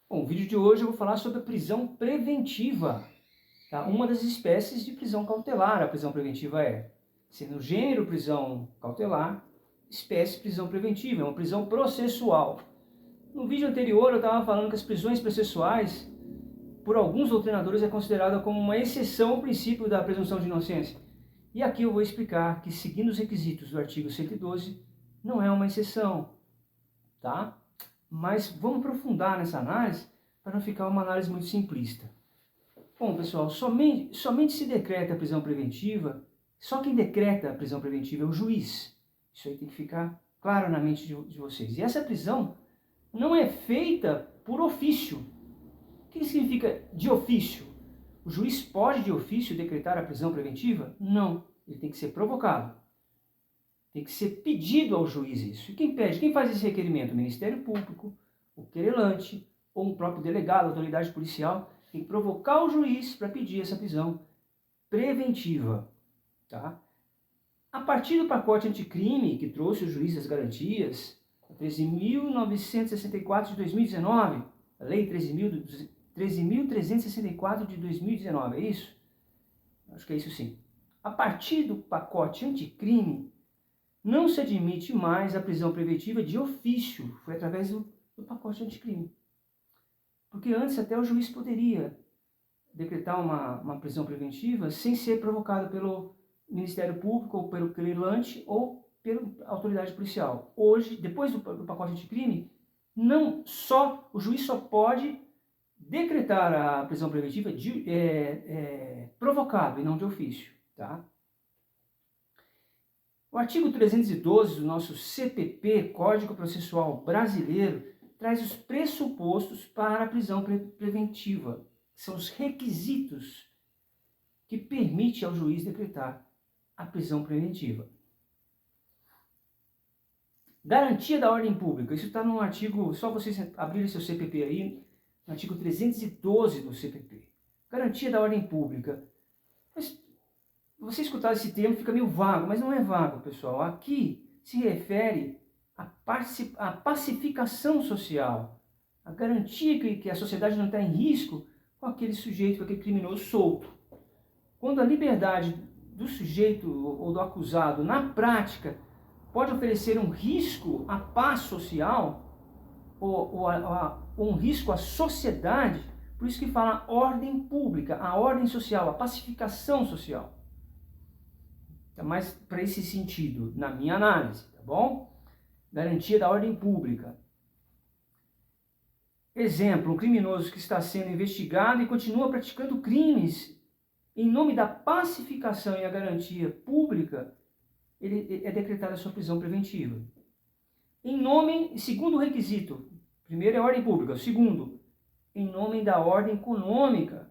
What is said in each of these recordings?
Bom, no vídeo de hoje eu vou falar sobre a prisão preventiva, tá? Uma das espécies de prisão cautelar. A prisão preventiva sendo gênero prisão cautelar, espécie prisão preventiva, é uma prisão processual. No vídeo anterior eu estava falando que as prisões processuais, por alguns doutrinadores, é considerada como uma exceção ao princípio da presunção de inocência. E aqui eu vou explicar que, seguindo os requisitos do artigo 112, não é uma exceção, tá? Mas vamos aprofundar nessa análise para não ficar uma análise muito simplista. Bom, pessoal, somente se decreta a prisão preventiva, só quem decreta a prisão preventiva é o juiz. Isso aí tem que ficar claro na mente de vocês. E essa prisão não é feita por ofício. O que significa de ofício? O juiz pode de ofício decretar a prisão preventiva? Não, ele tem que ser provocado. Tem que ser pedido ao juiz isso. E quem pede? Quem faz esse requerimento? O Ministério Público, o querelante ou um próprio delegado, a autoridade policial, tem que provocar o juiz para pedir essa prisão preventiva. Tá? A partir do pacote anticrime que trouxe o juiz das garantias, a 13.964 de 2019, a Lei 13.364 de 2019, é isso? Acho que é isso sim. A partir do pacote anticrime, não se admite mais a prisão preventiva de ofício, foi através do pacote anticrime. Porque antes até o juiz poderia decretar uma prisão preventiva sem ser provocado pelo Ministério Público, ou pelo querelante, ou pela autoridade policial. Hoje, depois do pacote anticrime, o juiz só pode decretar a prisão preventiva provocado e não de ofício. Tá? O artigo 312 do nosso CPP, Código Processual Brasileiro, traz os pressupostos para a prisão preventiva. São os requisitos que permitem ao juiz decretar a prisão preventiva. Garantia da ordem pública. Isso está no artigo, só vocês abrirem seu CPP aí, no artigo 312 do CPP. Garantia da ordem pública. Mas você escutar esse termo fica meio vago, mas não é vago, pessoal. Aqui se refere à pacificação social, a garantia que a sociedade não está em risco com aquele sujeito, com aquele criminoso solto. Quando a liberdade do sujeito ou do acusado, na prática, pode oferecer um risco à paz social ou um risco à sociedade, por isso que fala ordem pública, a ordem social, a pacificação social. Mais para esse sentido, na minha análise, tá bom? Garantia da ordem pública. Exemplo, um criminoso que está sendo investigado e continua praticando crimes em nome da pacificação e a garantia pública, ele é decretada a sua prisão preventiva. Segundo requisito, primeiro é a ordem pública, segundo, em nome da ordem econômica,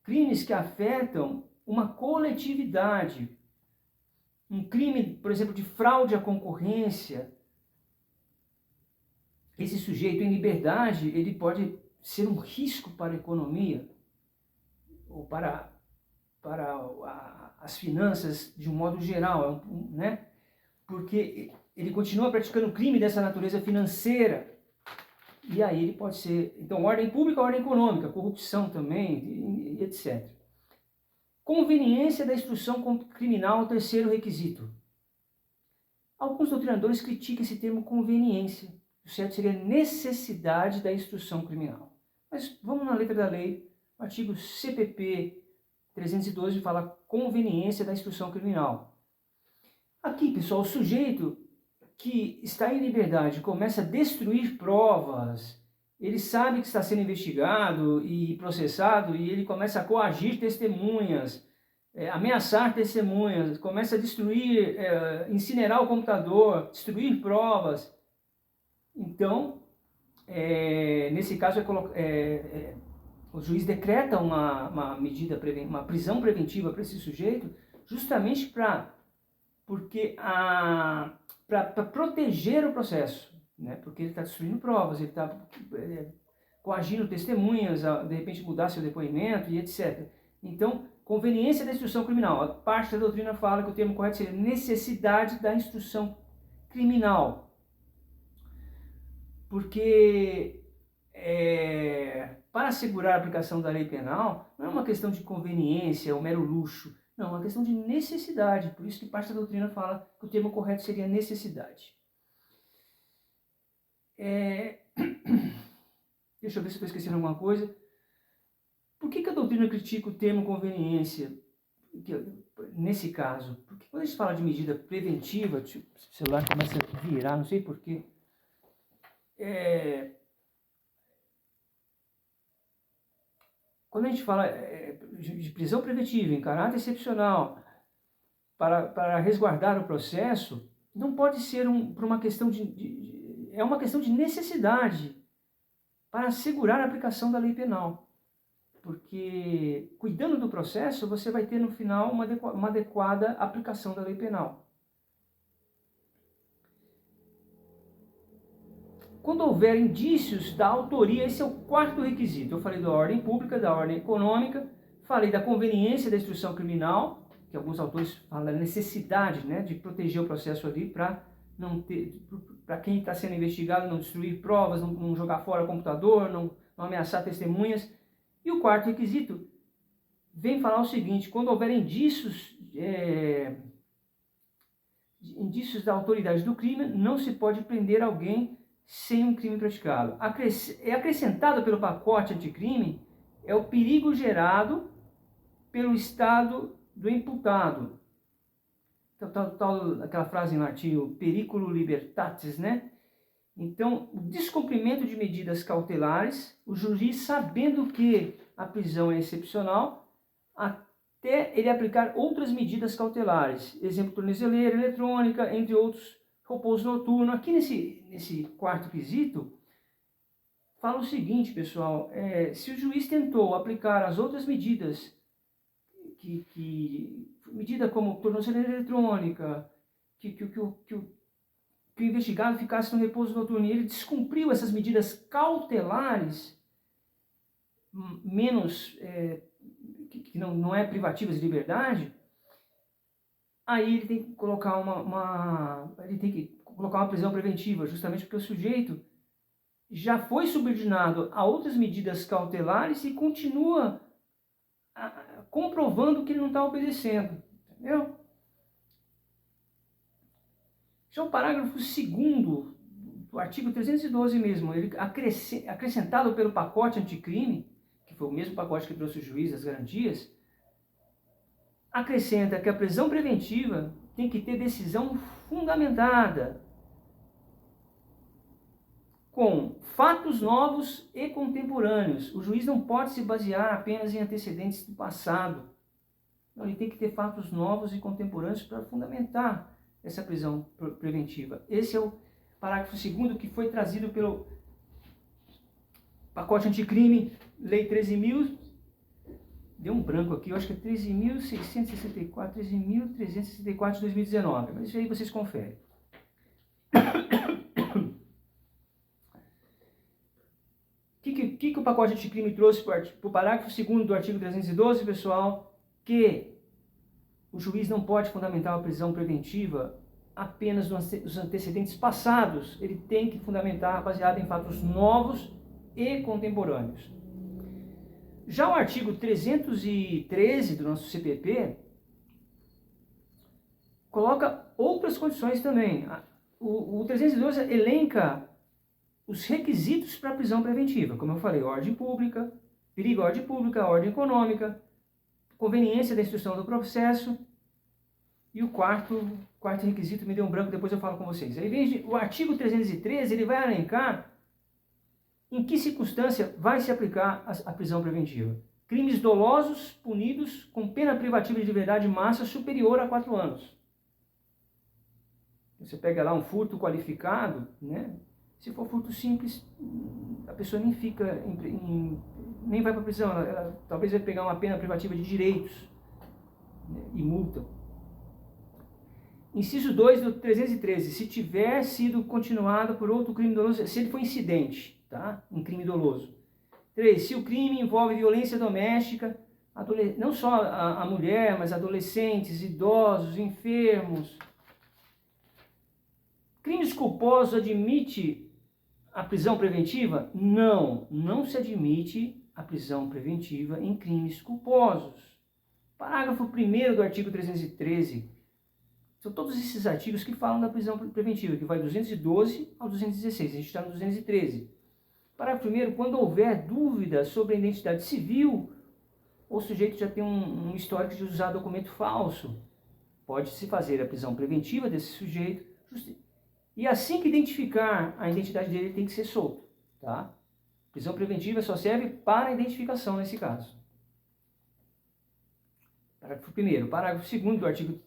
crimes que afetam uma coletividade. Um crime, por exemplo, de fraude à concorrência, esse sujeito em liberdade, ele pode ser um risco para a economia, ou para as finanças de um modo geral, né? Porque ele continua praticando crime dessa natureza financeira, e aí ele pode ser, então, ordem pública, ordem econômica, corrupção também, etc. Conveniência da instrução criminal, terceiro requisito. Alguns doutrinadores criticam esse termo conveniência. O certo seria necessidade da instrução criminal. Mas vamos na letra da lei. O artigo CPP 312 fala conveniência da instrução criminal. Aqui, pessoal, o sujeito que está em liberdade começa a destruir provas, ele sabe que está sendo investigado e processado e ele começa a coagir testemunhas, ameaçar testemunhas, começa a destruir, incinerar o computador, destruir provas. Então, nesse caso, o juiz decreta uma prisão preventiva para esse sujeito, justamente para proteger o processo. Né? Porque ele está destruindo provas, ele está coagindo testemunhas, de repente mudar seu depoimento e etc. Então, conveniência da instrução criminal. A parte da doutrina fala que o termo correto seria necessidade da instrução criminal. Porque para assegurar a aplicação da lei penal, não é uma questão de conveniência ou mero luxo, não, é uma questão de necessidade. Por isso que parte da doutrina fala que o termo correto seria necessidade. Deixa eu ver se estou esquecendo alguma coisa. Por que a doutrina critica o termo conveniência nesse caso? Porque quando a gente fala de medida preventiva, o celular começa a virar, não sei porquê. Quando a gente fala de prisão preventiva em caráter excepcional para resguardar o processo, não pode ser por uma questão é uma questão de necessidade para assegurar a aplicação da lei penal. Porque, cuidando do processo, você vai ter no final uma adequada aplicação da lei penal. Quando houver indícios da autoria, esse é o quarto requisito. Eu falei da ordem pública, da ordem econômica, falei da conveniência da instrução criminal, que alguns autores falam da necessidade, né, de proteger o processo ali para não ter, para quem está sendo investigado não destruir provas, não jogar fora o computador, não ameaçar testemunhas. E o quarto requisito vem falar o seguinte: quando houver indícios da autoridade do crime, não se pode prender alguém sem um crime praticado. Acrescentado pelo pacote anticrime é o perigo gerado pelo estado do imputado. Aquela frase em latim, o periculum libertatis, né? Então, o descumprimento de medidas cautelares, o juiz, sabendo que a prisão é excepcional, até ele aplicar outras medidas cautelares, exemplo, tornozeleira eletrônica, entre outros, repouso noturno. Aqui nesse quarto quesito, fala o seguinte, pessoal: se o juiz tentou aplicar as outras medidas, medida como tornozeleira eletrônica, que o investigado ficasse no repouso noturno, e ele descumpriu essas medidas cautelares, menos, que não é privativas de liberdade, aí ele tem que colocar uma prisão preventiva, justamente porque o sujeito já foi subordinado a outras medidas cautelares e continua comprovando que ele não está obedecendo, entendeu? Já o parágrafo 2º do artigo 312 mesmo, ele acrescentado pelo pacote anticrime, que foi o mesmo pacote que trouxe o juiz das garantias, acrescenta que a prisão preventiva tem que ter decisão fundamentada com fatos novos e contemporâneos. O juiz não pode se basear apenas em antecedentes do passado. Não, ele tem que ter fatos novos e contemporâneos para fundamentar essa prisão preventiva. Esse é o parágrafo 2º que foi trazido pelo pacote anticrime, lei 13.000, deu um branco aqui, eu acho que é 13.664, 13.364 de 2019, mas isso aí vocês conferem. O que o pacote anticrime trouxe para o parágrafo 2º do artigo 312, pessoal? Que o juiz não pode fundamentar a prisão preventiva apenas nos antecedentes passados. Ele tem que fundamentar baseado em fatos novos e contemporâneos. Já o artigo 313 do nosso CPP coloca outras condições também. O 312 elenca os requisitos para a prisão preventiva. Como eu falei, ordem pública, perigo à ordem pública, ordem econômica, conveniência da instrução do processo. E o quarto requisito, me deu um branco, depois eu falo com vocês. Aí vem o artigo 313, ele vai elencar em que circunstância vai se aplicar a prisão preventiva. Crimes dolosos punidos com pena privativa de liberdade máxima superior a 4 anos. Você pega lá um furto qualificado, né? Se for furto simples, a pessoa nem fica, nem vai para a prisão, ela talvez vai pegar uma pena privativa de direitos, né, e multa. Inciso 2 do 313, se tiver sido continuado por outro crime doloso, se ele for incidente, tá? Um crime doloso. 3, se o crime envolve violência doméstica, não só a mulher, mas adolescentes, idosos, enfermos. Crimes culposos admite a prisão preventiva? Não, não se admite a prisão preventiva em crimes culposos. Parágrafo 1º do artigo 313. São todos esses artigos que falam da prisão preventiva, que vai do 212 ao 216. A gente está no 213. Parágrafo 1º, quando houver dúvida sobre a identidade civil, o sujeito já tem um histórico de usar documento falso, pode-se fazer a prisão preventiva desse sujeito, e assim que identificar a identidade dele, ele tem que ser solto, tá? Prisão preventiva só serve para a identificação nesse caso. Parágrafo 1º. Parágrafo 2º do artigo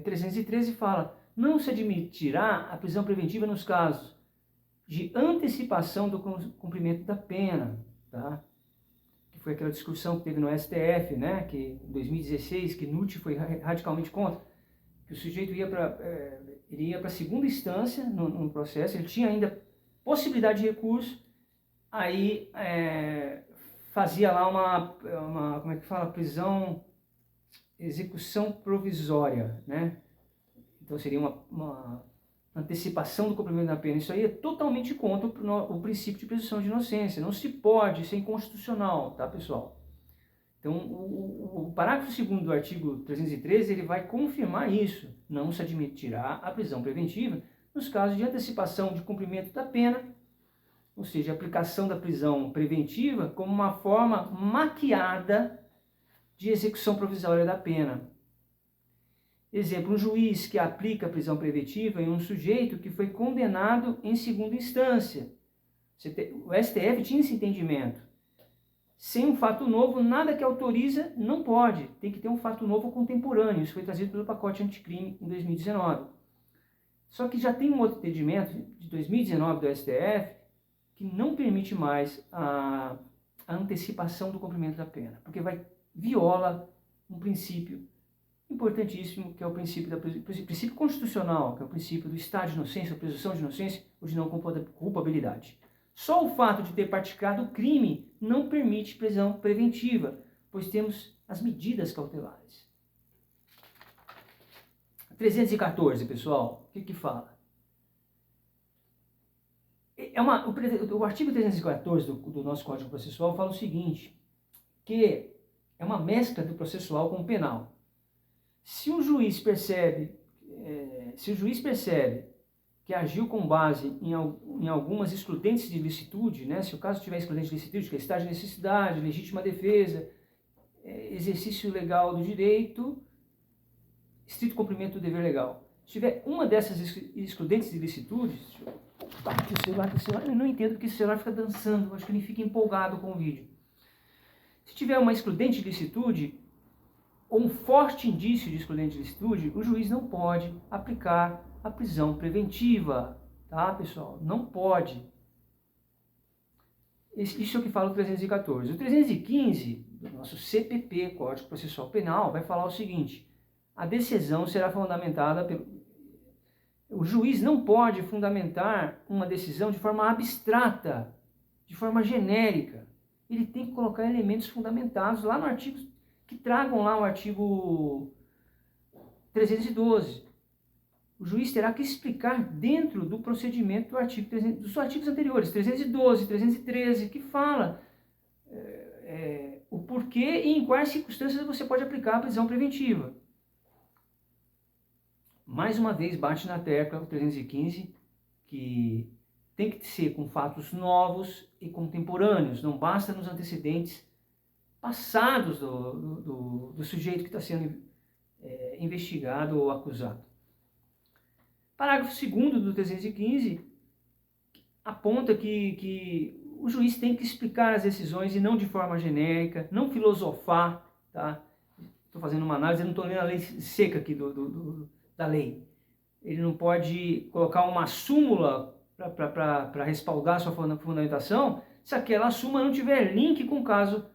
313 fala: não se admitirá a prisão preventiva nos casos de antecipação do cumprimento da pena, tá? Que foi aquela discussão que teve no STF, né? Que em 2016, que Nutti foi radicalmente contra, que o sujeito ia para a segunda instância no processo, ele tinha ainda possibilidade de recurso, aí fazia lá uma como é que fala, execução provisória, né? Então seria uma antecipação do cumprimento da pena. Isso aí é totalmente contra o princípio de presunção de inocência. Não se pode, isso é inconstitucional, tá, pessoal? Então, o parágrafo 2º do artigo 313, ele vai confirmar isso. Não se admitirá a prisão preventiva nos casos de antecipação de cumprimento da pena, ou seja, aplicação da prisão preventiva como uma forma maquiada de execução provisória da pena. Exemplo, um juiz que aplica a prisão preventiva em um sujeito que foi condenado em segunda instância. O STF tinha esse entendimento. Sem um fato novo, nada que autoriza não pode. Tem que ter um fato novo contemporâneo. Isso foi trazido pelo pacote anticrime em 2019. Só que já tem um outro entendimento de 2019 do STF que não permite mais a antecipação do cumprimento da pena, porque viola um princípio importantíssimo, que é o princípio constitucional, que é o princípio do estado de inocência, a presunção de inocência ou de não culpabilidade. Só o fato de ter praticado o crime não permite prisão preventiva, pois temos as medidas cautelares. 314, pessoal, o que fala? O artigo 314 do nosso Código Processual fala o seguinte, que é uma mescla do processual com o penal. Se o juiz percebe que agiu com base em algumas excludentes de licitude, né? Se o caso tiver excludente de licitude, que é estágio de necessidade, legítima defesa, exercício legal do direito, estrito cumprimento do dever legal. Se tiver uma dessas excludentes de licitude, eu não entendo porque o celular fica dançando, acho que ele fica empolgado com o vídeo. Se tiver uma excludente de licitude, ou um forte indício de excludente de licitude, o juiz não pode aplicar a prisão preventiva, tá, pessoal? Não pode. Isso é o que fala o 314. O 315, do nosso CPP, Código Processual Penal, vai falar o seguinte: a decisão será fundamentada pelo... O juiz não pode fundamentar uma decisão de forma abstrata, de forma genérica. Ele tem que colocar elementos fundamentados lá no artigo, que tragam lá o artigo 312. O juiz terá que explicar dentro do procedimento dos artigos anteriores, 312, 313, que fala o porquê e em quais circunstâncias você pode aplicar a prisão preventiva. Mais uma vez, bate na tecla o 315, que tem que ser com fatos novos e contemporâneos, não basta nos antecedentes passados do sujeito que está sendo investigado ou acusado. Parágrafo 2º do 315 aponta que o juiz tem que explicar as decisões e não de forma genérica, não filosofar, tá? Estou fazendo uma análise, eu não estou lendo a lei seca aqui da lei. Ele não pode colocar uma súmula para respaldar a sua fundamentação se aquela súmula não tiver link com o caso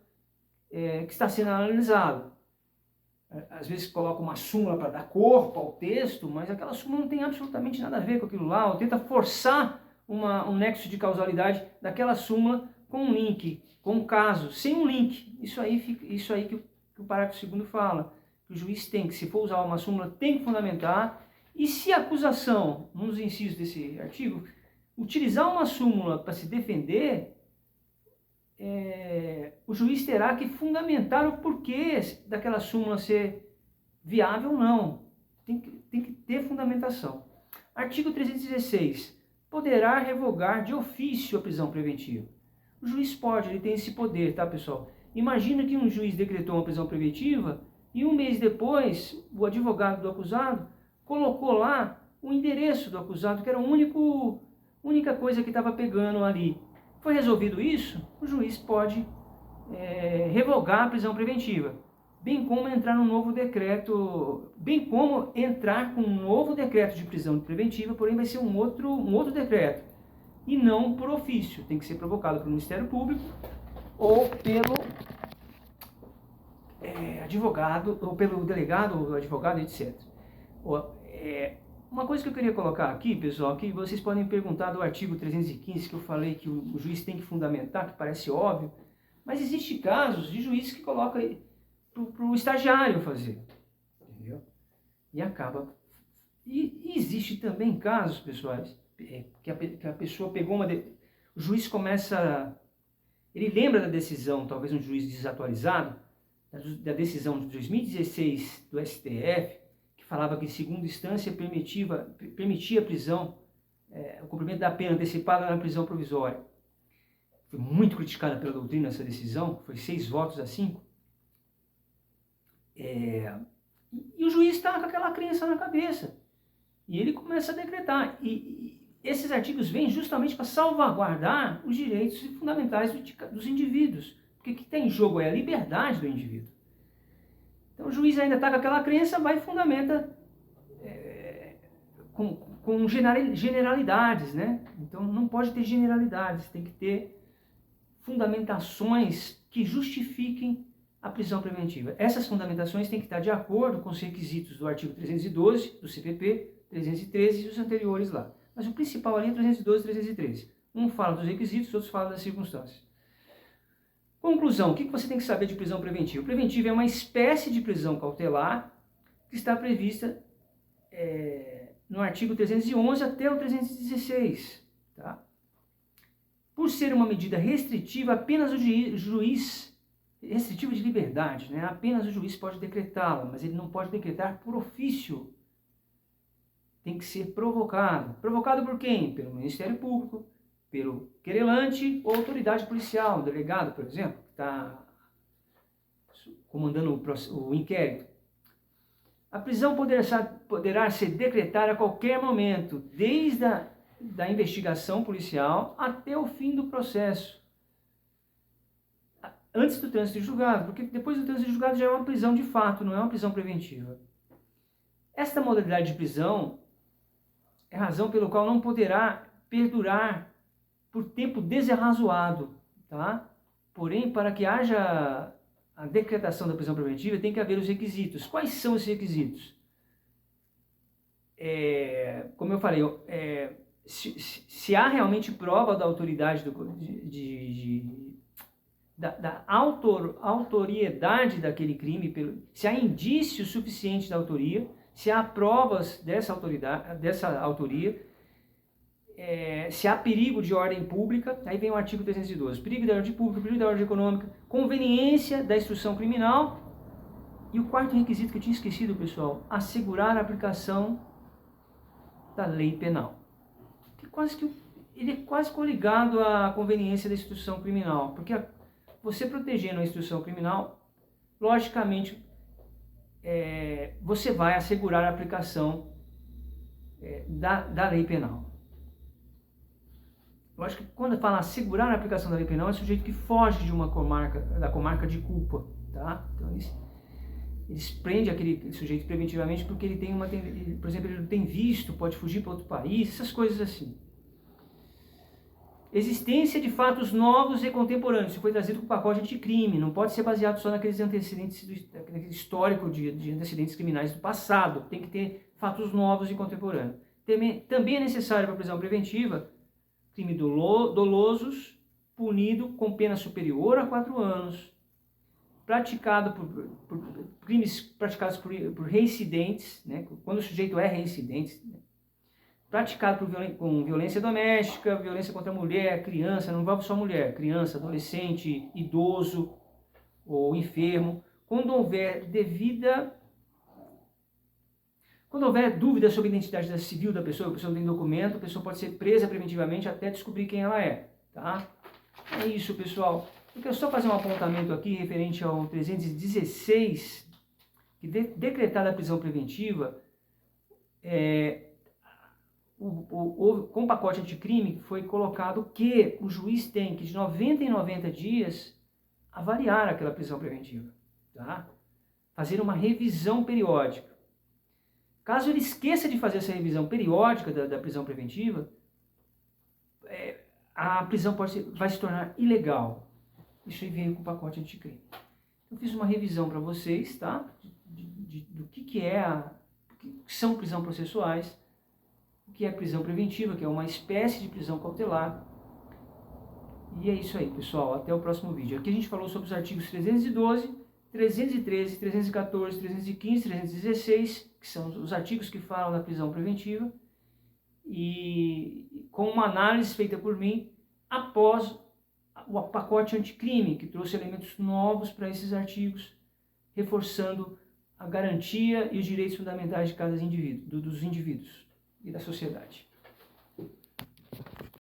que está sendo analisado. Às vezes coloca uma súmula para dar corpo ao texto, mas aquela súmula não tem absolutamente nada a ver com aquilo lá, ou tenta forçar um nexo de causalidade daquela súmula com um link, com um caso, sem um link. Isso aí que o parágrafo 2º fala, que o juiz tem que, se for usar uma súmula, tem que fundamentar, e se a acusação, nos incisos desse artigo, utilizar uma súmula para se defender, o juiz terá que fundamentar o porquê daquela súmula ser viável ou não. Tem que ter fundamentação. Artigo 316. Poderá revogar de ofício a prisão preventiva. O juiz pode, ele tem esse poder, tá, pessoal? Imagina que um juiz decretou uma prisão preventiva e um mês depois o advogado do acusado colocou lá o endereço do acusado, que era a única coisa que estava pegando ali. Foi resolvido isso, o juiz pode revogar a prisão preventiva, bem como entrar num novo decreto, bem como entrar com um novo decreto de prisão preventiva, porém vai ser um outro decreto, e não por ofício, tem que ser provocado pelo Ministério Público ou pelo advogado, ou pelo delegado, ou advogado, etc. Uma coisa que eu queria colocar aqui, pessoal, que vocês podem perguntar do artigo 315, que eu falei que o juiz tem que fundamentar, que parece óbvio, mas existem casos de juiz que coloca para o estagiário fazer, entendeu? E acaba. E existe também casos, pessoais, que a pessoa pegou o juiz começa, ele lembra da decisão, talvez um juiz desatualizado, da decisão de 2016 do STF, que falava que segunda instância permitia a prisão, o cumprimento da pena antecipada na prisão provisória. Foi muito criticada pela doutrina essa decisão, foi 6 votos a 5. E o juiz está com aquela crença na cabeça. E ele começa a decretar. E esses artigos vêm justamente para salvaguardar os direitos fundamentais dos indivíduos. Porque o que está em jogo é a liberdade do indivíduo. Então o juiz ainda está com aquela crença, vai e fundamenta com generalidades, né? Então não pode ter generalidades, tem que ter fundamentações que justifiquem a prisão preventiva. Essas fundamentações têm que estar de acordo com os requisitos do artigo 312 do CPP, 313 e os anteriores lá. Mas o principal ali é 312 e 313. Um fala dos requisitos, outros falam das circunstâncias. Conclusão, o que você tem que saber de prisão preventiva? Preventiva é uma espécie de prisão cautelar que está prevista no artigo 311 até o 316. Tá? Por ser uma medida restritiva, apenas o juiz, restritiva de liberdade, né? Apenas o juiz pode decretá-la, mas ele não pode decretar por ofício. Tem que ser provocado. Provocado por quem? Pelo Ministério Público, pelo querelante ou autoridade policial, o delegado, por exemplo, que está comandando o inquérito. A prisão poderá ser decretada a qualquer momento, desde da investigação policial até o fim do processo, antes do trânsito de julgado, porque depois do trânsito de julgado já é uma prisão de fato, não é uma prisão preventiva. Esta modalidade de prisão é a razão pelo qual não poderá perdurar por tempo desarrazoado, tá? Porém, para que haja a decretação da prisão preventiva, tem que haver os requisitos. Quais são esses requisitos? Como eu falei, se há realmente prova da autoridade da autoriedade daquele crime, se há indício suficiente da autoria, se há provas dessa autoria, se há perigo de ordem pública, aí vem o artigo 312, perigo da ordem pública, perigo da ordem econômica, conveniência da instrução criminal, e o quarto requisito que eu tinha esquecido, pessoal, assegurar a aplicação da lei penal. Ele é quase coligado à conveniência da instrução criminal, porque você protegendo a instrução criminal, logicamente, você vai assegurar a aplicação da lei penal. Eu acho que quando fala assegurar a aplicação da lei penal, é sujeito que foge de da comarca de culpa, tá? Então eles prendem aquele sujeito preventivamente porque ele tem por exemplo, ele não tem visto, pode fugir para outro país, essas coisas assim. Existência de fatos novos e contemporâneos, isso foi trazido com o pacote anticrime, não pode ser baseado só naqueles antecedentes, naquele histórico de antecedentes criminais do passado, tem que ter fatos novos e contemporâneos. Também é necessário para a prisão preventiva crime dolosos, punido com pena superior a 4 anos, crimes praticados por reincidentes, né, quando o sujeito é reincidente, né, praticado com violência doméstica, violência contra a mulher, criança, não envolve só mulher, criança, adolescente, idoso ou enfermo. Quando houver dúvida sobre a identidade civil da pessoa, a pessoa não tem documento, a pessoa pode ser presa preventivamente até descobrir quem ela é, tá? É isso, pessoal. Eu quero só fazer um apontamento aqui referente ao 316, que decretada a prisão preventiva, com o pacote anticrime foi colocado que o juiz tem que de 90 em 90 dias avaliar aquela prisão preventiva, tá? Fazer uma revisão periódica. Caso ele esqueça de fazer essa revisão periódica da prisão preventiva, a prisão vai se tornar ilegal. Isso aí veio com o pacote anticrime. Eu fiz uma revisão para vocês, tá? Do que são prisão processuais, o que é prisão preventiva, que é uma espécie de prisão cautelar. E é isso aí, pessoal. Até o próximo vídeo. Aqui a gente falou sobre os artigos 312, 313, 314, 315, 316, que são os artigos que falam da prisão preventiva, e com uma análise feita por mim após o pacote anticrime, que trouxe elementos novos para esses artigos, reforçando a garantia e os direitos fundamentais de cada indivíduo, dos indivíduos e da sociedade.